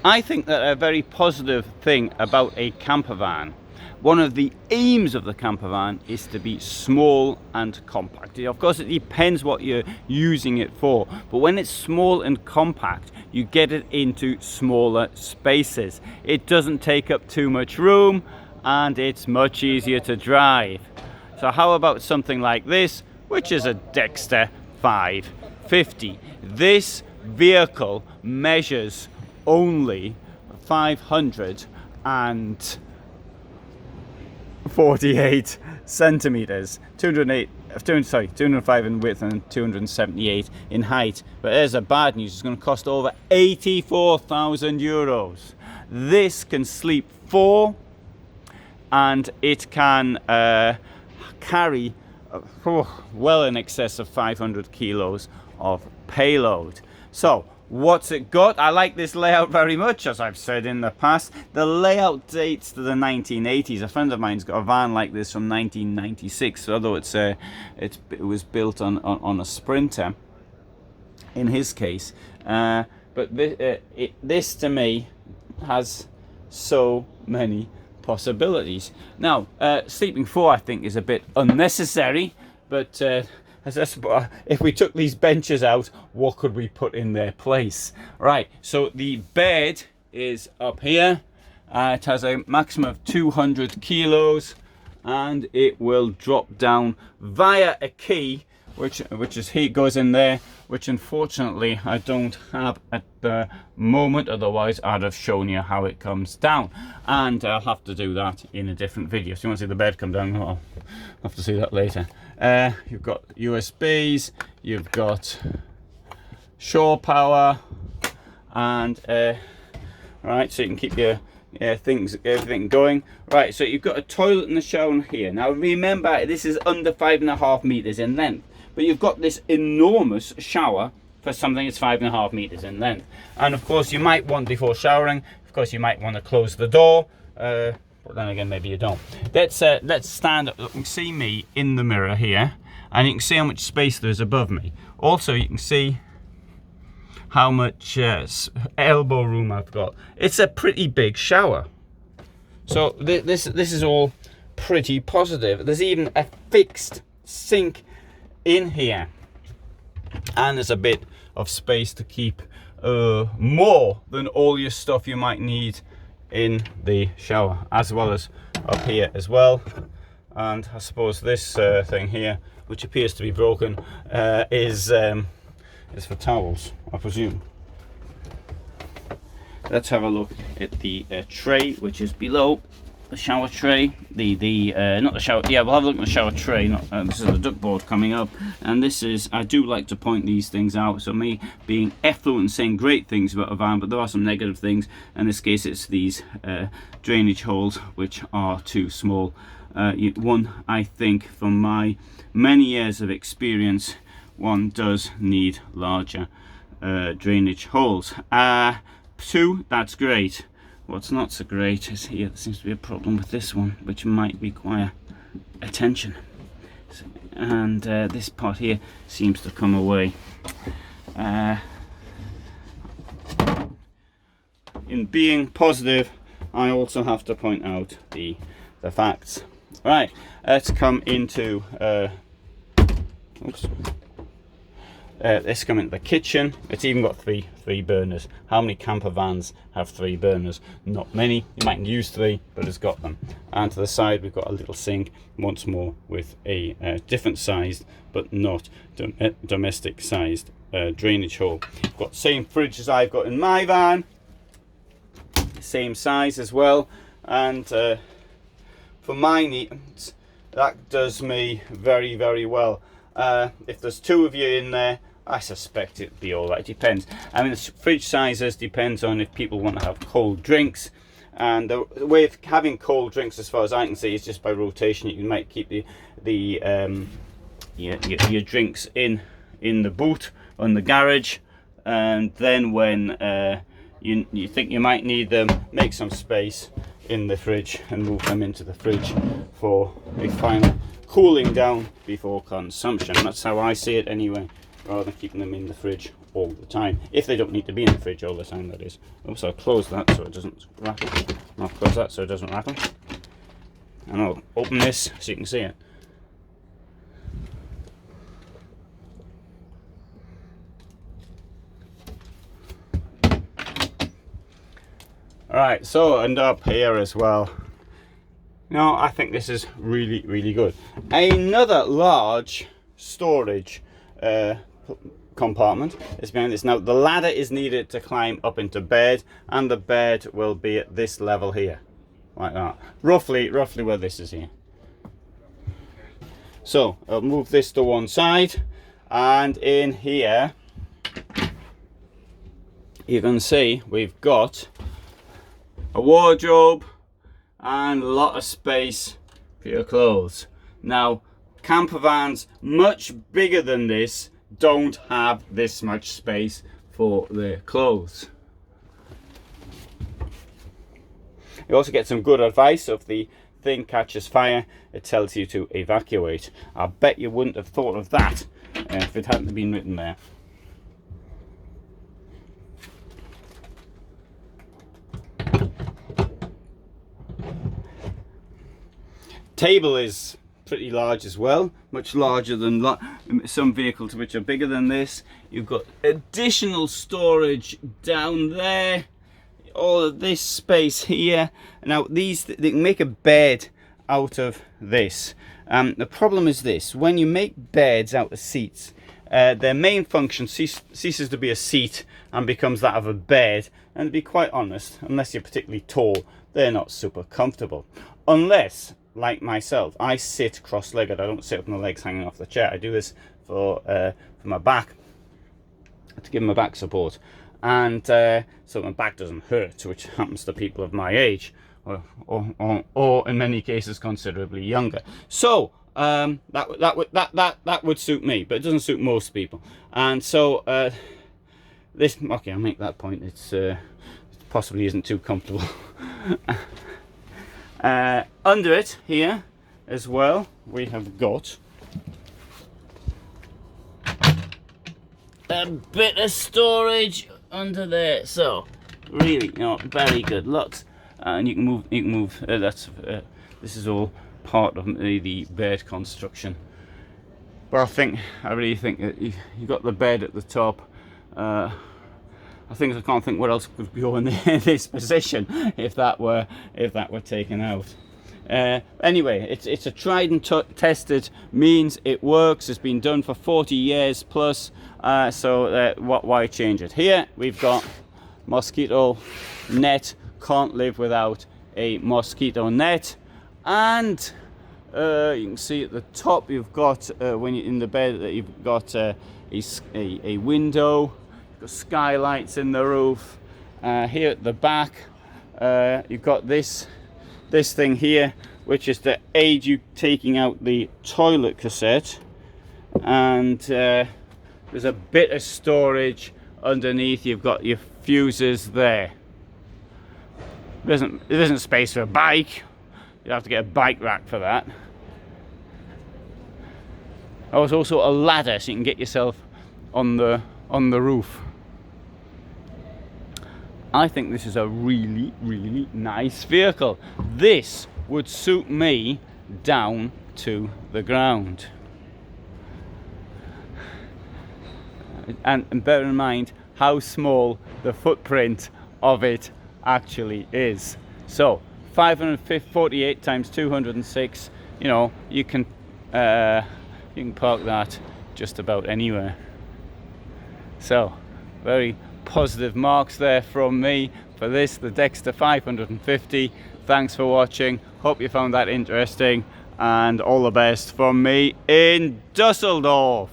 I think that a very positive thing about a camper van, one of the aims of the camper van is to be small and compact. Of course, it depends what you're using it for, but when it's small and compact, you get it into smaller spaces. It doesn't take up too much room and it's much easier to drive. So how about something like this, which is a Dexter 550. This vehicle measures only 548 centimeters, 205 in width and 278 in height. But there's a bad news, it's going to cost over 84,000 euros. This can sleep 4 and it can carry well in excess of 500 kilos of payload. So what's it got? I like this layout very much, as I've said in the past. The layout dates to the 1980s. A friend of mine's got a van like this from 1996, although it was built on a Sprinter in his case. But this to me has so many possibilities. Now, sleeping 4 I think is a bit unnecessary, but if we took these benches out, what could we put in their place? Right, so the bed is up here. It has a maximum of 200 kilos and it will drop down via a key, which is Heath goes in there, which unfortunately I don't have at the moment, otherwise I'd have shown you how it comes down, and I'll have to do that in a different video. So you want to see the bed come down, I'll have to see that later. You've got USBs, you've got shore power, and right, so you can keep your everything going. Right, so you've got a toilet and a shower here. Now remember, this is under 5.5 meters in length, but you've got this enormous shower for something that's 5.5 meters in length. And of course you might want, before showering, of course you might want to close the door, but then again maybe you don't. Let's stand up. You can see me in the mirror here, and you can see how much space there is above me. Also you can see how much elbow room I've got. It's a pretty big shower. So this is all pretty positive. There's even a fixed sink in here, and there's a bit of space to keep more than all your stuff you might need in the shower, as well as up here as well. And I suppose this thing here, which appears to be broken, is for towels, I presume. Let's have a look at the tray, which is below the shower tray. Not the shower. Yeah, we'll have a look at the shower tray. This is the duckboard coming up, and this is. I do like to point these things out. So me being effluent and saying great things about a van, but there are some negative things. In this case, it's these drainage holes which are too small. One, I think, from my many years of experience, one does need larger drainage holes. 2, that's great. What's not so great is here, there seems to be a problem with this one, which might require attention. And this part here seems to come away. In being positive, I also have to point out the facts. Right, let's come into let's come into the kitchen. It's even got three burners. How many camper vans have 3 burners? Not many. You might use 3, but it's got them. And to the side we've got a little sink, once more with a different sized but not domestic sized drainage hole. We've got the same fridge as I've got in my van, same size as well, and for my needs that does me very, very well. If there's 2 of you in there, I suspect it'd be all right. Depends. I mean, the fridge sizes depends on if people want to have cold drinks, and the way of having cold drinks, as far as I can see, is just by rotation. You might keep your drinks in the boot on the garage, and then when you think you might need them, make some space in the fridge and move them into the fridge for a final cooling down before consumption. That's how I see it anyway. rather than keeping them in the fridge all the time. If they don't need to be in the fridge all the time, that is. Oops, I'll close that so it doesn't rattle. I'll close that so it doesn't rattle. And I'll open this so you can see it. Alright, so and up here as well. No, I think this is really, really good. Another large storage compartment is behind this. Now, the ladder is needed to climb up into bed, and the bed will be at this level here, like that. Roughly where this is here. So, I'll move this to one side, and in here, you can see we've got a wardrobe and a lot of space for your clothes. Now, camper vans much bigger than this don't have this much space for their clothes. You also get some good advice. If the thing catches fire, it tells you to evacuate. I bet you wouldn't have thought of that if it hadn't been written there. Table is pretty large as well, much larger than some vehicles which are bigger than this. You've got additional storage down there, all of this space here. Now these, they can make a bed out of this. The problem is this: when you make beds out of seats, their main function ceases to be a seat and becomes that of a bed. And to be quite honest, unless you're particularly tall, they're not super comfortable. Unless, like myself, I sit cross-legged. I don't sit with my legs hanging off the chair. I do this for my back, to give my back support, and so my back doesn't hurt, which happens to people of my age, or in many cases considerably younger. So that would suit me, but it doesn't suit most people. And so this, okay, I'll make that point. It possibly isn't too comfortable. Under it here as well, we have got a bit of storage under there. So really, you know, very good. Lots, and you can move. This is all part of the bed construction. But I really think that you got the bed at the top. I can't think what else could go in this position if that were taken out. Anyway, it's a tried and tested means. It works. It's been done for 40 years plus. So why change it? Here we've got mosquito net. Can't live without a mosquito net. And you can see at the top you've got when you're in the bed that you've got a window. Got skylights in the roof. Here at the back, you've got this thing here, which is to aid you taking out the toilet cassette, and there's a bit of storage underneath. You've got your fuses there. There isn't space for a bike. You'd have to get a bike rack for that. Oh, there's also a ladder so you can get yourself on the roof. I think this is a really, really nice vehicle. This would suit me down to the ground. And bear in mind how small the footprint of it actually is. So 548 times 206, you know, you can park that just about anywhere. So very positive marks there from me for this, the Dexter 550. Thanks for watching. Hope you found that interesting, and all the best from me in Dusseldorf.